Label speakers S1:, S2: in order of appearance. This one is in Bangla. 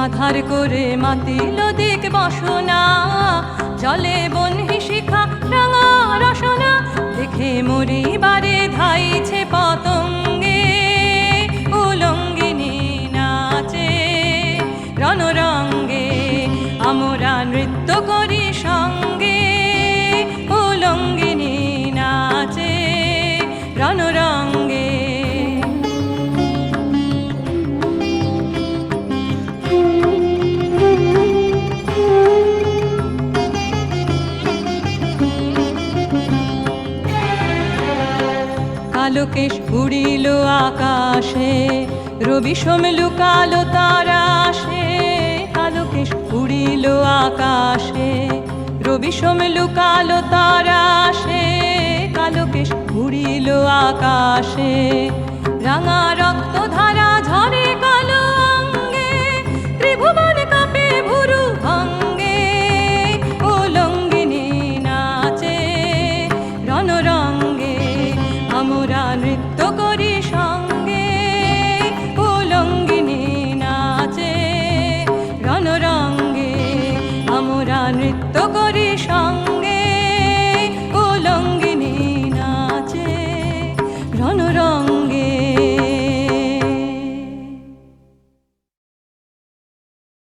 S1: আধার করে মাতিল দিক বসনা, জলে বন্হি শিখা রাঙা রসনা, দেখে মরিবারে ধাইছে পতঙ্গে, উলঙ্গিনী নাচে রণরঙ্গে, আমরা নৃত্য করি সঙ্গে, উলঙ্গিনী নাচে রণরঙ্গে। কালো কেশ উড়িল আকাশে, রবি সোম লুকালো তারাশে, কালো কেশ উড়িল আকাশে, রবি সোম লুকালো তারাশে, কালো কেশ উড়িল আকাশে, রাঙা রক্ত ধারা ঝরে কালো অঙ্গে, ত্রিভুবন কাঁপে ভুরু ভঙ্গে, উলঙ্গিনী নাচে রণরঙ্গে, আমরা নৃত্য